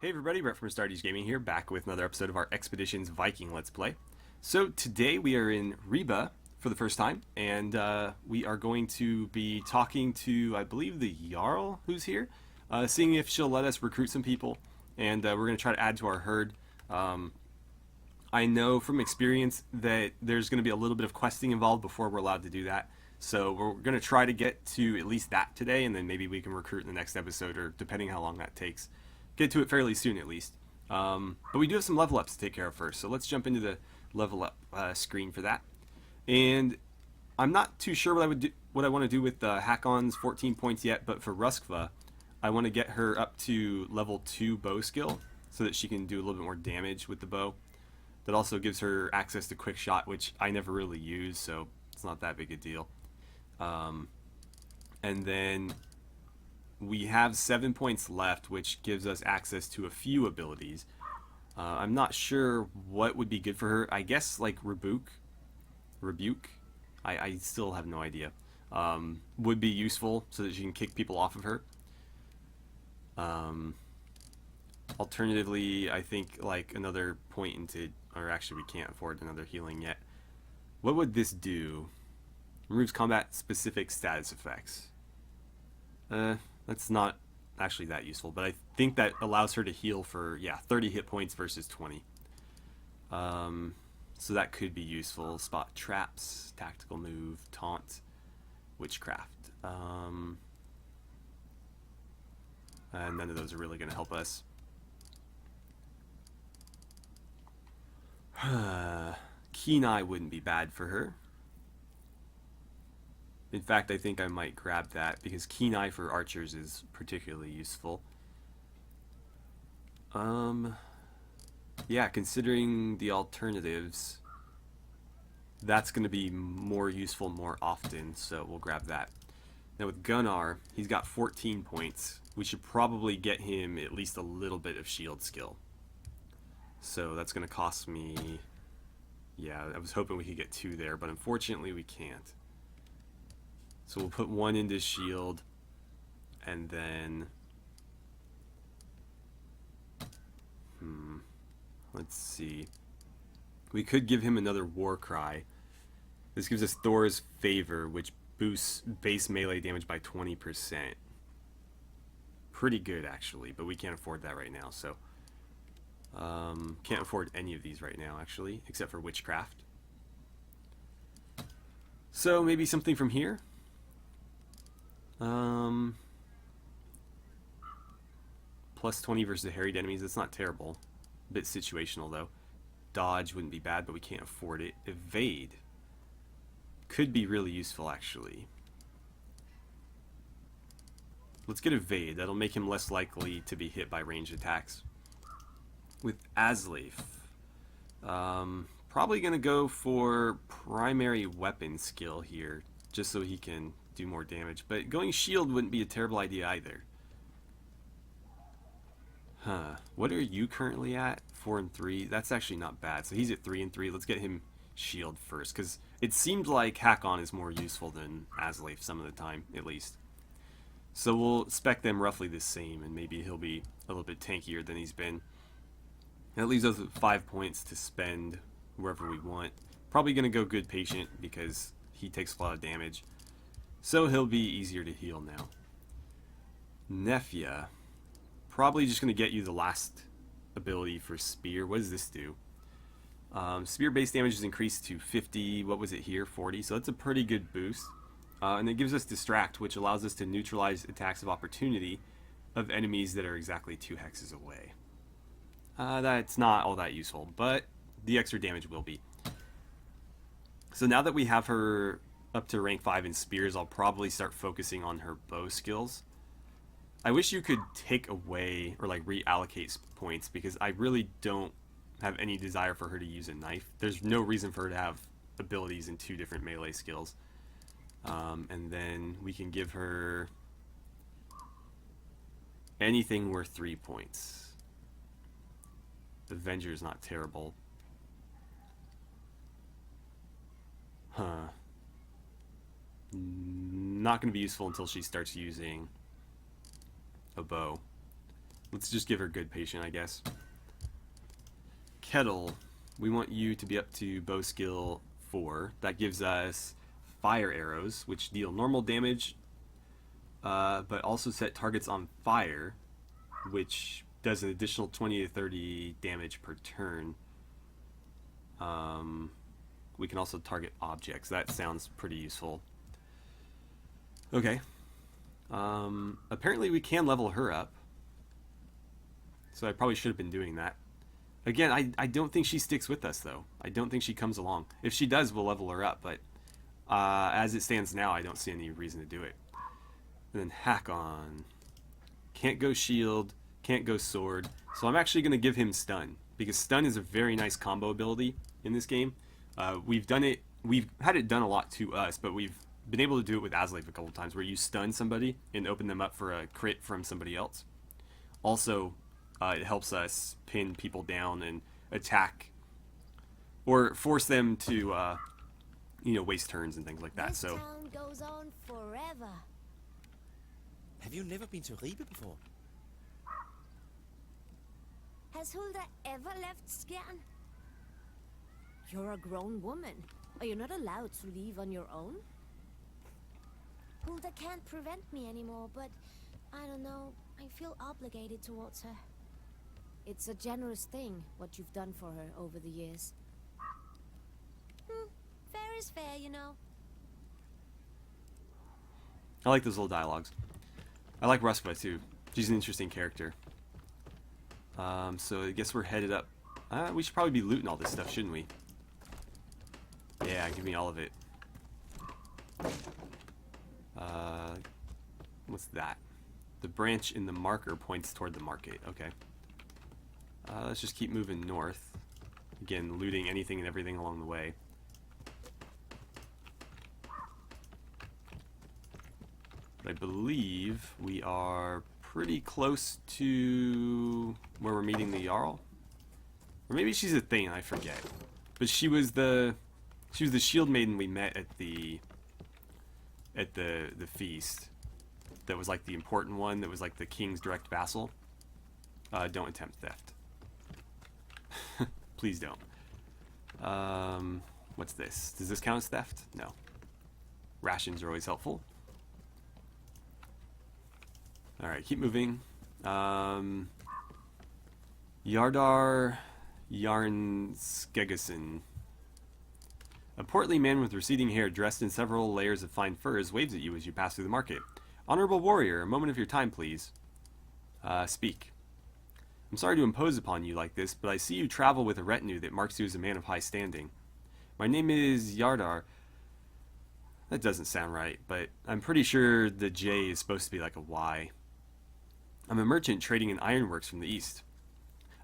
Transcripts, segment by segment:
Hey everybody, Brett from AstartesGaming here, back with another episode of our Expeditions Viking Let's Play. So today we are in Reeba for the first time, and we are going to be talking to, I believe, the Jarl who's here, seeing if she'll let us recruit some people, and we're going to try to add to our herd. I know from experience that there's going to be a little bit of questing involved before we're allowed to do that, so we're going to try to get to at least that today, and then maybe we can recruit in the next episode, or depending how long that takes. Get to it fairly soon at least. But we do have some level ups to take care of first, so let's jump into the level up screen for that. And I'm not too sure what I want to do with Hakon's 14 points yet, but for Ruskva, I want to get her up to level 2 bow skill so that she can do a little bit more damage with the bow. That also gives her access to quick shot, which I never really use, so it's not that big a deal. And then we have 7 points left, which gives us access to a few abilities. I'm not sure what would be good for her. I guess like Rebuke. I still have no idea. Would be useful so that she can kick people off of her. Alternatively, I think like another point into, or actually we can't afford another healing yet. What would this do? Removes combat specific status effects. That's not actually that useful, but I think that allows her to heal for, 30 hit points versus 20. So that could be useful. Spot traps, tactical move, taunt, witchcraft. And none of those are really going to help us. Keen Eye wouldn't be bad for her. In fact, I think I might grab that because Keen Eye for archers is particularly useful. Yeah, considering the alternatives, that's going to be more useful more often, so we'll grab that. Now with Gunnar, he's got 14 points. We should probably get him at least a little bit of shield skill. So that's going to cost me... Yeah, I was hoping we could get 2 there, but unfortunately we can't. So we'll put 1 into shield, and then... Let's see. We could give him another war cry. This gives us Thor's Favor, which boosts base melee damage by 20%. Pretty good, actually, but we can't afford that right now, so... can't afford any of these right now, actually, except for Witchcraft. So maybe something from here? Plus 20 versus the harried enemies, that's not terrible. A bit situational though. Dodge wouldn't be bad, but we can't afford it. Evade could be really useful actually. Let's get Evade, that'll make him less likely to be hit by ranged attacks. With Asleif, probably gonna go for primary weapon skill here, just so he can do more damage, but going shield wouldn't be a terrible idea either. What are you currently at? 4 and 3. That's actually not bad. So he's at 3 and 3. Let's get him shield first, because it seemed like Hakon is more useful than Asleif some of the time, at least. So we'll spec them roughly the same, and maybe he'll be a little bit tankier than he's been. That leaves us with 5 points to spend wherever we want. Probably going to go good patient because he takes a lot of damage. So he'll be easier to heal now. Nefia. Probably just going to get you the last ability for Spear. What does this do? Spear base damage is increased to 50. What was it here? 40. So that's a pretty good boost. And it gives us Distract, which allows us to neutralize attacks of opportunity of enemies that are exactly 2 hexes away. That's not all that useful, but the extra damage will be. So now that we have her up to rank 5 in spears, I'll probably start focusing on her bow skills. I wish you could take away or like reallocate points, because I really don't have any desire for her to use a knife. There's no reason for her to have abilities in 2 different melee skills. And then we can give her anything worth 3 points. Avenger is not terrible. Not going to be useful until she starts using a bow. Let's just give her good patient, I guess. Kettle, we want you to be up to bow skill 4. That gives us fire arrows, which deal normal damage, but also set targets on fire, which does an additional 20 to 30 damage per turn. We can also target objects. That sounds pretty useful. Okay. Apparently we can level her up. So I probably should have been doing that. Again, I don't think she sticks with us, though. I don't think she comes along. If she does, we'll level her up, but as it stands now, I don't see any reason to do it. And then hack on. Can't go shield, can't go sword. So I'm actually going to give him stun, because stun is a very nice combo ability in this game. We've had it done a lot to us, but we've been able to do it with Asleif a couple times, where you stun somebody and open them up for a crit from somebody else. Also, it helps us pin people down and attack, or force them to, waste turns and things like that. This town goes on forever. Have you never been to Reeba before? Has Hulda ever left Skjern? You're a grown woman. Are you not allowed to leave on your own? Hulda can't prevent me anymore, but I don't know. I feel obligated towards her. It's a generous thing, what you've done for her over the years. Fair is fair, you know. I like those little dialogues. I like Ruspa too. She's an interesting character. So I guess we're headed up. We should probably be looting all this stuff, shouldn't we? Yeah, give me all of it. What's that? The branch in the marker points toward the market. Okay. Let's just keep moving north. Again, looting anything and everything along the way. But I believe we are pretty close to where we're meeting the Jarl. Or maybe she's a thing, I forget. But she was the shield maiden we met at the feast. That was like the important one, that was like the king's direct vassal. Don't attempt theft. Please don't. What's this? Does this count as theft? No. Rations are always helpful. Alright, keep moving. Yardar Yarnskegason. A portly man with receding hair dressed in several layers of fine furs waves at you as you pass through the market. Honorable warrior, a moment of your time, please. Speak. I'm sorry to impose upon you like this, but I see you travel with a retinue that marks you as a man of high standing. My name is Yardar. That doesn't sound right, but I'm pretty sure the J is supposed to be like a Y. I'm a merchant trading in ironworks from the east.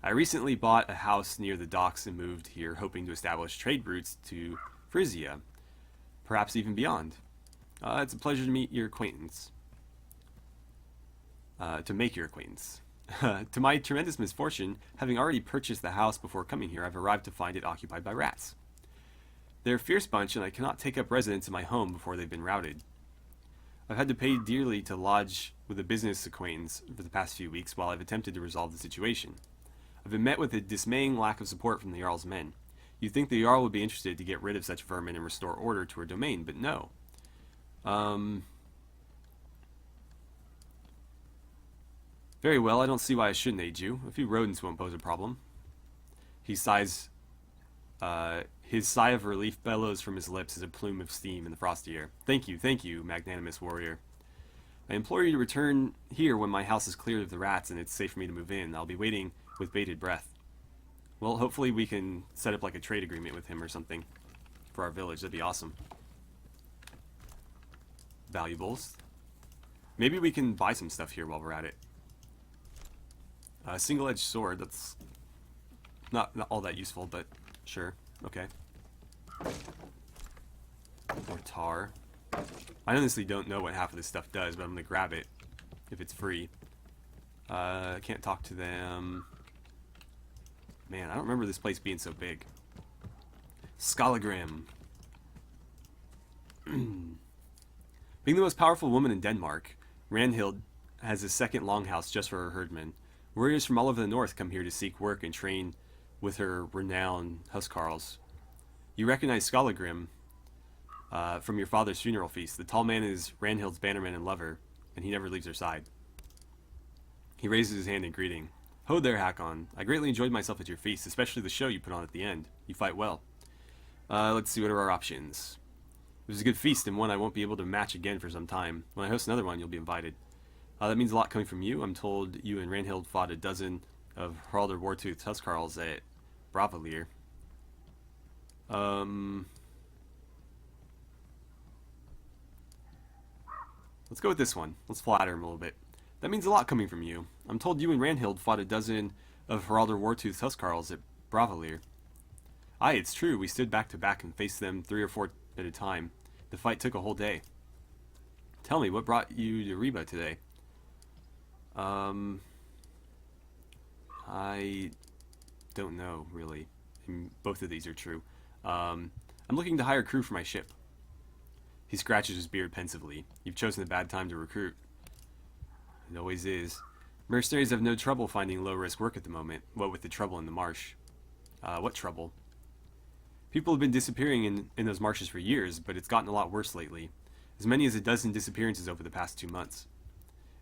I recently bought a house near the docks and moved here, hoping to establish trade routes to Frisia, perhaps even beyond. It's a pleasure to meet your acquaintance. To make your acquaintance. To my tremendous misfortune, having already purchased the house before coming here, I've arrived to find it occupied by rats. They're a fierce bunch, and I cannot take up residence in my home before they've been routed. I've had to pay dearly to lodge with a business acquaintance for the past few weeks while I've attempted to resolve the situation. I've been met with a dismaying lack of support from the Jarl's men. You'd think the Jarl would be interested to get rid of such vermin and restore order to her domain, but no. Very well, I don't see why I shouldn't aid you. A few rodents won't pose a problem. He sighs. His sigh of relief bellows from his lips as a plume of steam in the frosty air. Thank you, magnanimous warrior. I implore you to return here when my house is cleared of the rats and it's safe for me to move in. I'll be waiting with bated breath. Well, hopefully we can set up like a trade agreement with him or something for our village. That'd be awesome. Valuables. Maybe we can buy some stuff here while we're at it. A single-edged sword, that's not all that useful, but sure. Okay. Or tar. I honestly don't know what half of this stuff does, but I'm going to grab it if it's free. Can't talk to them. Man, I don't remember this place being so big. Skalagram. Being the most powerful woman in Denmark, Ranhild has a second longhouse just for her herdmen. Warriors from all over the north come here to seek work and train with her renowned huskarls. You recognize Skallagrim from your father's funeral feast. The tall man is Ranhild's bannerman and lover, and he never leaves her side. He raises his hand in greeting. Ho there, Hakon. I greatly enjoyed myself at your feast, especially the show you put on at the end. You fight well. Let's see, what are our options? It was a good feast, and one I won't be able to match again for some time. When I host another one, you'll be invited. That means a lot coming from you. I'm told you and Ranhild fought a dozen of Haraldr Wartooth's huskarls at Bravalir. Let's go with this one. Let's flatter him a little bit. That means a lot coming from you. I'm told you and Ranhild fought a dozen of Haraldr Wartooth's huskarls at Bravalir. Aye, it's true. We stood back to back and faced them 3 or 4 at a time. The fight took a whole day. Tell me, what brought you to Reeba today? I don't know, really. And both of these are true. I'm looking to hire crew for my ship. He scratches his beard pensively. You've chosen a bad time to recruit. It always is. Mercenaries have no trouble finding low-risk work at the moment. What with the trouble in the marsh? What trouble? People have been disappearing in those marshes for years, but it's gotten a lot worse lately. As many as a dozen disappearances over the past 2 months.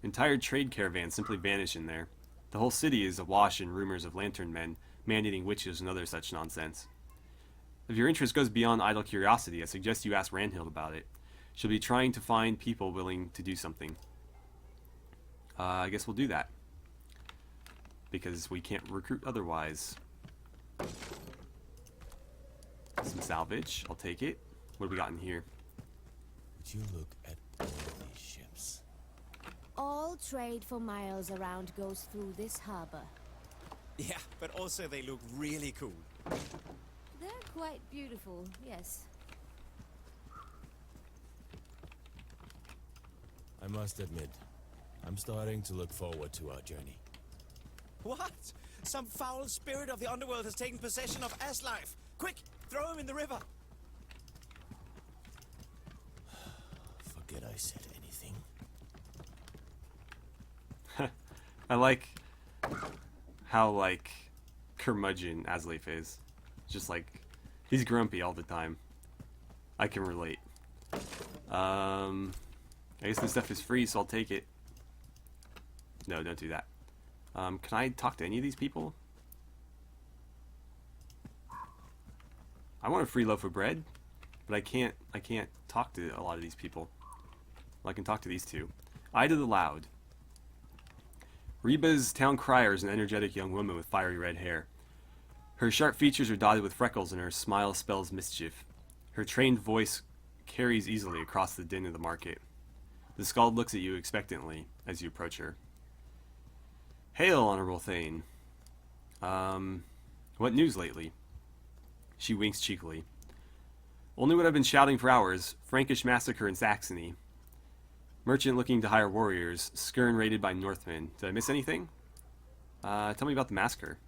Entire trade caravans simply vanish in there. The whole city is awash in rumors of lantern men, man-eating witches, and other such nonsense. If your interest goes beyond idle curiosity, I suggest you ask Ranhild about it. She'll be trying to find people willing to do something. I guess we'll do that. Because we can't recruit otherwise. Some salvage. I'll take it. What have we got in here? Would you look at all these ships? All trade for miles around goes through this harbor. Yeah, but also they look really cool. They're quite beautiful, yes. I must admit, I'm starting to look forward to our journey. What? Some foul spirit of the underworld has taken possession of Aslife. Quick, throw him in the river. Forget I said anything. I like how, like, curmudgeon Asleif is. Just like, he's grumpy all the time. I can relate. I guess this stuff is free, so I'll take it. No, don't do that. Can I talk to any of these people? I want a free loaf of bread, but I can't talk to a lot of these people. Well, I can talk to these two. Ida the Loud. Reba's town crier is an energetic young woman with fiery red hair. Her sharp features are dotted with freckles and her smile spells mischief. Her trained voice carries easily across the din of the market. The Skald looks at you expectantly as you approach her. Hail, Honorable Thane. What news lately? She winks cheekily. Only what I've been shouting for hours. Frankish massacre in Saxony. Merchant looking to hire warriors. Skirn raided by Northmen. Did I miss anything? Tell me about the massacre.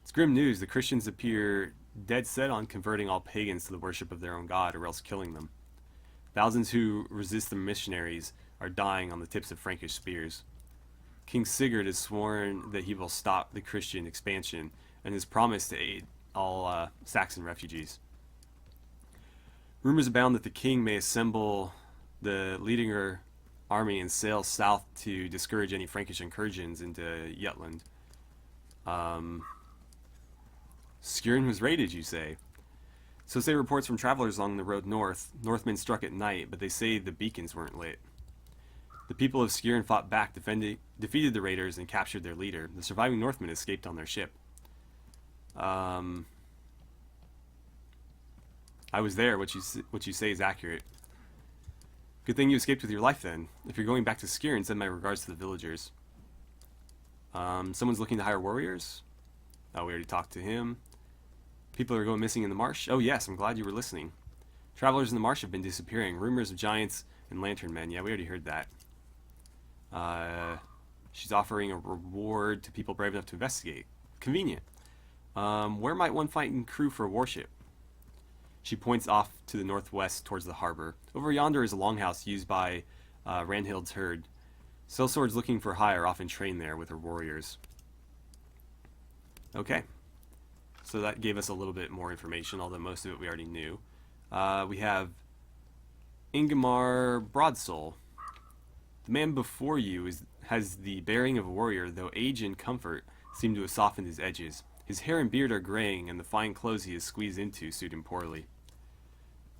It's grim news. The Christians appear dead set on converting all pagans to the worship of their own god, or else killing them. Thousands who resist the missionaries are dying on the tips of Frankish spears. King Sigurd has sworn that he will stop the Christian expansion and has promised to aid all Saxon refugees. Rumors abound that the king may assemble the Leadinger army and sail south to discourage any Frankish incursions into Jutland. Skirn was raided, you say? So say reports from travelers along the road north. Northmen struck at night, but they say the beacons weren't lit. The people of Skirn fought back, defeated the raiders, and captured their leader. The surviving Northmen escaped on their ship. I was there. What you say is accurate. Good thing you escaped with your life, then. If you're going back to Skirn, send my regards to the villagers. Someone's looking to hire warriors? Oh, we already talked to him. People are going missing in the marsh? Oh yes, I'm glad you were listening. Travelers in the marsh have been disappearing. Rumors of giants and lantern men. Yeah, we already heard that. She's offering a reward to people brave enough to investigate. Convenient. Where might one find crew for a warship? She points off to the northwest towards the harbor. Over yonder is a longhouse used by Ranhild's herd. Sellswords looking for hire often train there with her warriors. Okay. So that gave us a little bit more information, although most of it we already knew. We have Ingmar Broadsoul. The man before you has the bearing of a warrior, though age and comfort seem to have softened his edges. His hair and beard are graying, and the fine clothes he is squeezed into suit him poorly.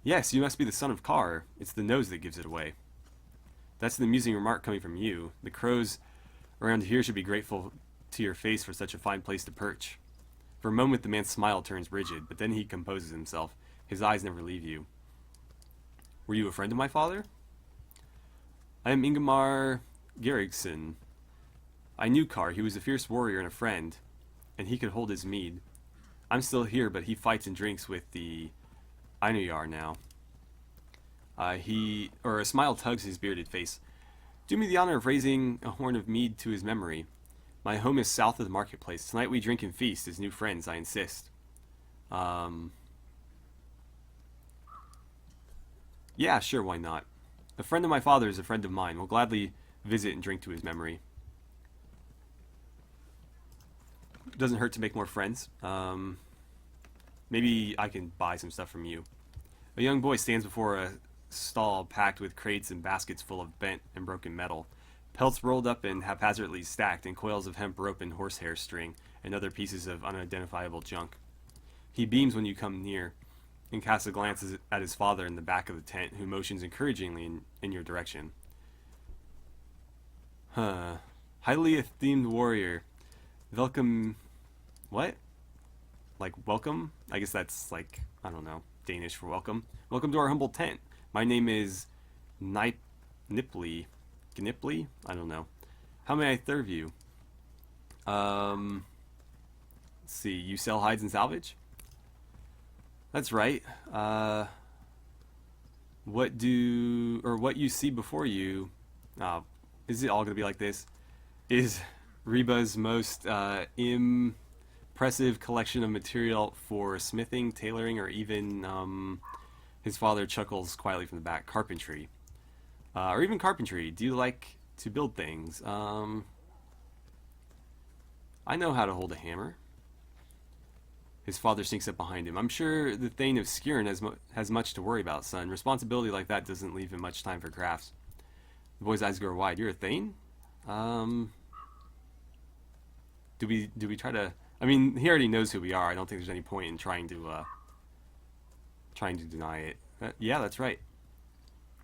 Yes, you must be the son of Carr. It's the nose that gives it away. That's an amusing remark coming from you. The crows around here should be grateful to your face for such a fine place to perch. For a moment the man's smile turns rigid, but then he composes himself. His eyes never leave you. Were you a friend of my father? I am Ingemar Gerrigsson. I knew Carr. He was a fierce warrior and a friend, and he could hold his mead. I'm still here, but he fights and drinks with the Einarjar now. A smile tugs his bearded face. Do me the honor of raising a horn of mead to his memory. My home is south of the marketplace. Tonight we drink and feast as new friends, I insist. Yeah, sure, why not? A friend of my father is a friend of mine. We'll gladly visit and drink to his memory. Doesn't hurt to make more friends. Maybe I can buy some stuff from you. A young boy stands before a stall packed with crates and baskets full of bent and broken metal. Pelts rolled up and haphazardly stacked, and coils of hemp rope and horsehair string, and other pieces of unidentifiable junk. He beams when you come near, and casts a glance at his father in the back of the tent, who motions encouragingly in your direction. Highly esteemed warrior. Welcome... What? Like, welcome? I guess that's, like, I don't know, Danish for welcome. Welcome to our humble tent. My name is Gnipley. Gnipley? I don't know. How may I serve you? Let's see. You sell hides and salvage? That's right. What you see before you... is it all going to be like this? Is Reeba's most impressive collection of material for smithing, tailoring, or even, his father chuckles quietly from the back, carpentry. Or even carpentry. Do you like to build things? I know how to hold a hammer. His father sneaks up behind him. I'm sure the Thane of Skirn has much to worry about, son. Responsibility like that doesn't leave him much time for crafts. The boy's eyes grow wide. You're a Thane? Do we try to... I mean, he already knows who we are. I don't think there's any point in trying to deny it. Yeah, that's right.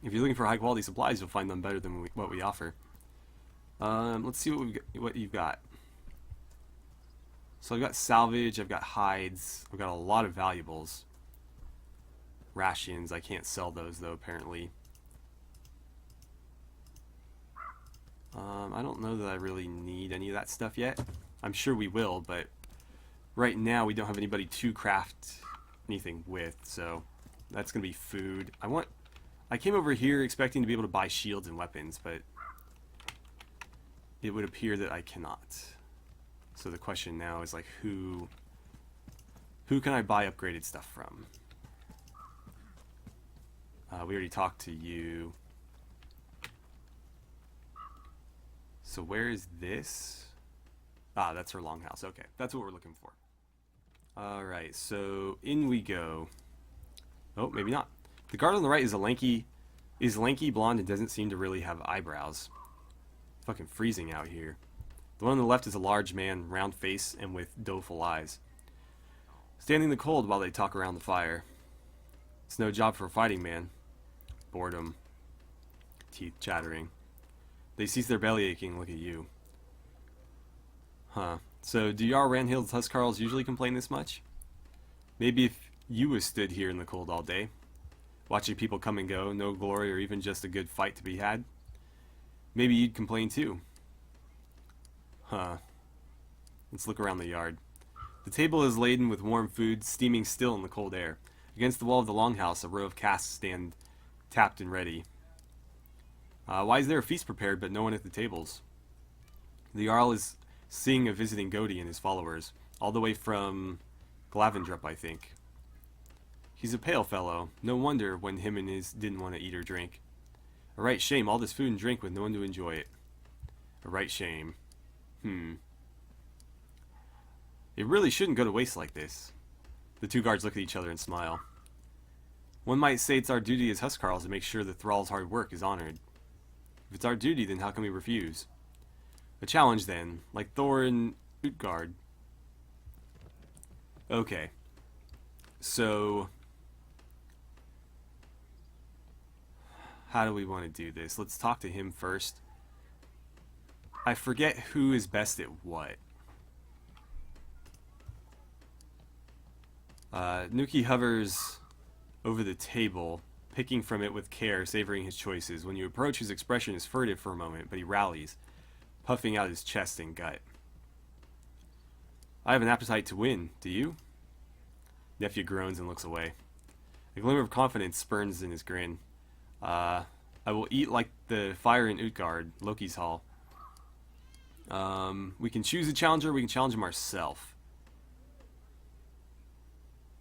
If you're looking for high quality supplies, you'll find them better than what we offer. Let's see what you've got. So I've got salvage, I've got hides, I've got a lot of valuables. Rations, I can't sell those though, apparently. I don't know that I really need any of that stuff yet. I'm sure we will, but right now we don't have anybody to craft anything with, so that's going to be food. I came over here expecting to be able to buy shields and weapons, but it would appear that I cannot. So the question now is, like, who can I buy upgraded stuff from? We already talked to you. So where is this? Ah, that's her longhouse. Okay, that's what we're looking for. Alright, so in we go. Oh, maybe not. The guard on the right is lanky, blonde, and doesn't seem to really have eyebrows. Fucking freezing out here. The one on the left is a large man, round face, and with doleful eyes. Standing in the cold while they talk around the fire. It's no job for a fighting man. Boredom. Teeth chattering. They cease their belly aching and look at you. Huh. So, do Jarl Ranhild's Huskarls usually complain this much? Maybe if you was stood here in the cold all day, watching people come and go, no glory or even just a good fight to be had, maybe you'd complain too. Huh. Let's look around the yard. The table is laden with warm food, steaming still in the cold air. Against the wall of the longhouse, a row of casks stand tapped and ready. Why is there a feast prepared but no one at the tables? The Jarl is seeing a visiting Godi and his followers, all the way from Glavendrup, I think. He's a pale fellow. No wonder when him and his didn't want to eat or drink. A right shame, all this food and drink with no one to enjoy it. A right shame. It really shouldn't go to waste like this. The two guards look at each other and smile. One might say it's our duty as Huskarls to make sure the thrall's hard work is honored. If it's our duty, then how can we refuse? A challenge, then, like Thor and Utgard. Okay. So, how do we want to do this? Let's talk to him first. I forget who is best at what. Nuki hovers over the table, picking from it with care, savoring his choices. When you approach, his expression is furtive for a moment, but he rallies, puffing out his chest and gut. I have an appetite to win. Do you? Nephew groans and looks away. A glimmer of confidence spurns in his grin. I will eat like the fire in Utgard, Loki's hall. We can choose a challenger, we can challenge him ourselves.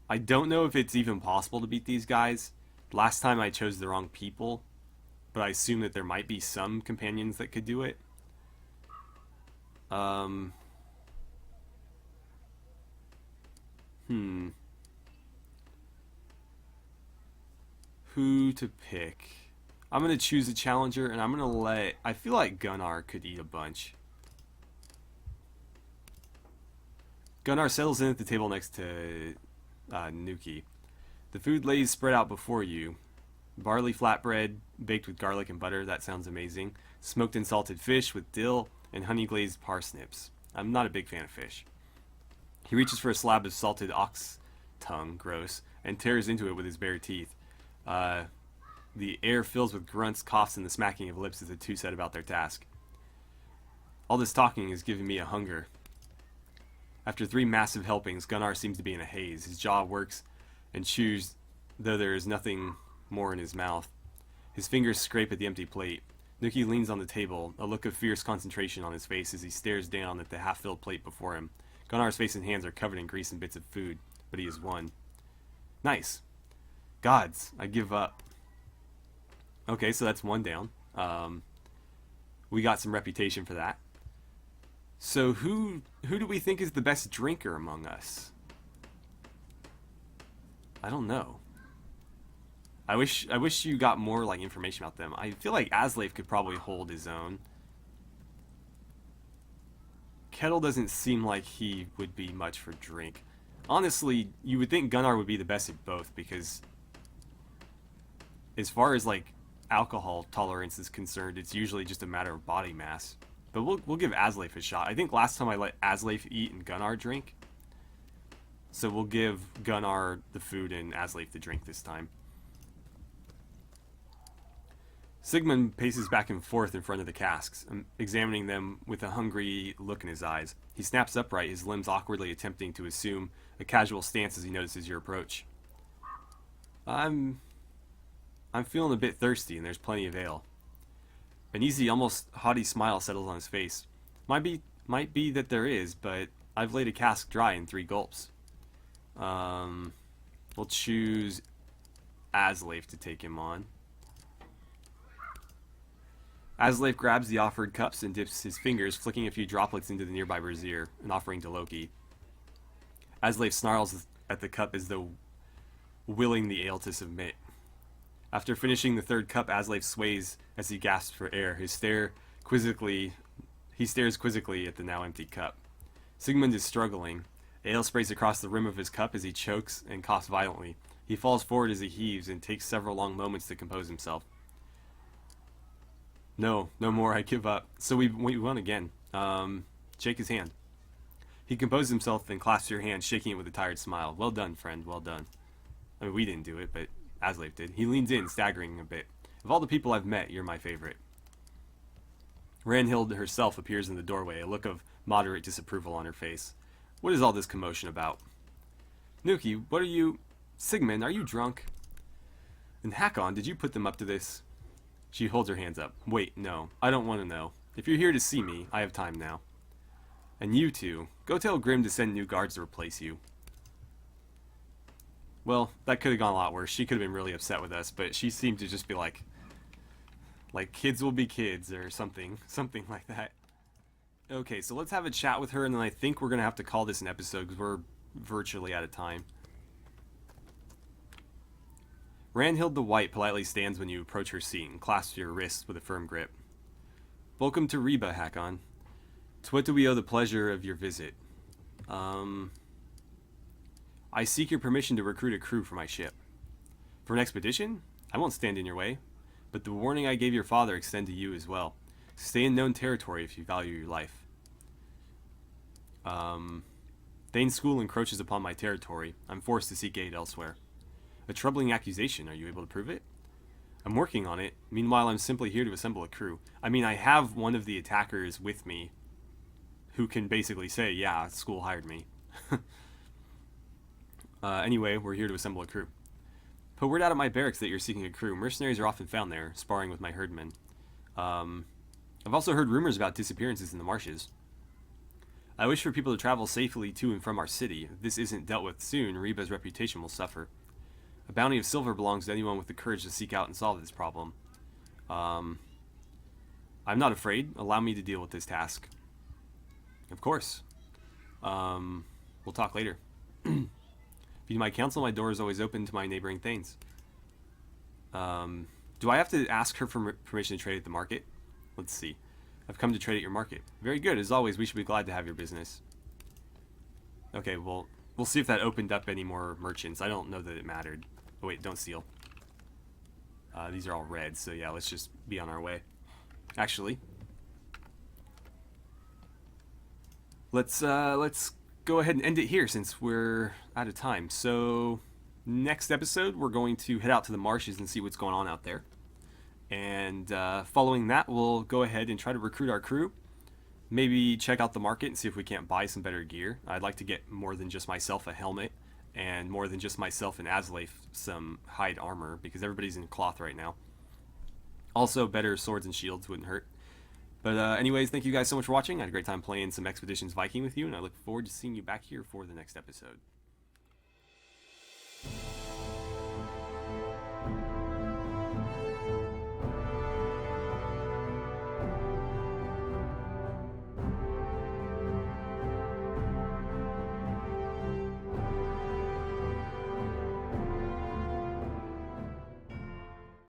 I don't know if it's even possible to beat these guys. Last time I chose the wrong people, but I assume that there might be some companions that could do it. Who to pick? I'm going to choose a challenger, and I'm going to let... I feel like Gunnar could eat a bunch. Gunnar settles in at the table next to Nuki. The food lays spread out before you. Barley flatbread baked with garlic and butter. That sounds amazing. Smoked and salted fish with dill and honey glazed parsnips. I'm not a big fan of fish. He reaches for a slab of salted ox tongue, gross, and tears into it with his bare teeth. The air fills with grunts, coughs, and the smacking of lips as the two set about their task. All this talking is giving me a hunger. After 3 massive helpings, Gunnar seems to be in a haze. His jaw works and chews, though there is nothing more in his mouth. His fingers scrape at the empty plate. Nuki leans on the table, a look of fierce concentration on his face as he stares down at the half-filled plate before him. Gunnar's face and hands are covered in grease and bits of food, but he has won. Nice. Gods, I give up. Okay, so that's 1 down. We got some reputation for that. So who do we think is the best drinker among us? I don't know. I wish you got more like information about them. I feel like Asleif could probably hold his own. Kettle doesn't seem like he would be much for drink. Honestly, you would think Gunnar would be the best at both, because as far as like alcohol tolerance is concerned, it's usually just a matter of body mass. But we'll give Asleif a shot. I think last time I let Asleif eat and Gunnar drink. So we'll give Gunnar the food and Asleif the drink this time. Sigmund paces back and forth in front of the casks, examining them with a hungry look in his eyes. He snaps upright, his limbs awkwardly attempting to assume a casual stance as he notices your approach. I'm feeling a bit thirsty, and there's plenty of ale. An easy, almost haughty smile settles on his face. Might be that there is, but I've laid a cask dry in 3 gulps. We'll choose Asleif to take him on. Asleif grabs the offered cups and dips his fingers, flicking a few droplets into the nearby brazier, an offering to Loki. Asleif snarls at the cup as though willing the ale to submit. After finishing the 3rd cup, Asleif sways as he gasps for air. He stares quizzically at the now empty cup. Sigmund is struggling. Ale sprays across the rim of his cup as he chokes and coughs violently. He falls forward as he heaves and takes several long moments to compose himself. No more, I give up. So we won again. Shake his hand. He composes himself and clasps your hand, shaking it with a tired smile. Well done, friend, well done. I mean, we didn't do it, but Asleif did. He leans in, staggering a bit. Of all the people I've met, you're my favorite. Ranhild herself appears in the doorway, a look of moderate disapproval on her face. What is all this commotion about? Nuki, what are you... Sigmund, are you drunk? And Hakon, did you put them up to this? She holds her hands up. Wait, no. I don't want to know. If you're here to see me, I have time now. And you two, go tell Grim to send new guards to replace you. Well, that could have gone a lot worse. She could have been really upset with us, but she seemed to just be like kids will be kids, or something like that. Okay, so let's have a chat with her, and then I think we're going to have to call this an episode because we're virtually out of time. Ranhild the White politely stands when you approach her seat and clasps your wrists with a firm grip. Welcome to Reeba, Hakon. To what do we owe the pleasure of your visit? I seek your permission to recruit a crew for my ship. For an expedition? I won't stand in your way, but the warning I gave your father extend to you as well. Stay in known territory if you value your life. Thane's school encroaches upon my territory. I'm forced to seek aid elsewhere. A troubling accusation. Are you able to prove it? I'm working on it. Meanwhile, I'm simply here to assemble a crew. I mean, I have one of the attackers with me who can basically say, yeah, school hired me. Anyway, we're here to assemble a crew. Put word out at my barracks that you're seeking a crew. Mercenaries are often found there, sparring with my herdmen. I've also heard rumors about disappearances in the marshes. I wish for people to travel safely to and from our city. If this isn't dealt with soon, Reeba's reputation will suffer. A bounty of silver belongs to anyone with the courage to seek out and solve this problem. I'm not afraid. Allow me to deal with this task. Of course. We'll talk later. If you my counsel, my door is always open to my neighboring thanes. Do I have to ask her for permission to trade at the market? Let's see. I've come to trade at your market. Very good. As always, we should be glad to have your business. Okay, well, we'll see if that opened up any more merchants. I don't know that it mattered. Oh, wait, don't steal. These are all red, so yeah, let's just be on our way. Actually, let's go ahead and end it here since we're out of time. So next episode, we're going to head out to the marshes and see what's going on out there. And following that, we'll go ahead and try to recruit our crew. Maybe check out the market and see if we can't buy some better gear. I'd like to get more than just myself a helmet, and more than just myself and Azleif some hide armor, because everybody's in cloth right now. Also, better swords and shields wouldn't hurt. But anyways, thank you guys so much for watching. I had a great time playing some Expeditions Viking with you, and I look forward to seeing you back here for the next episode.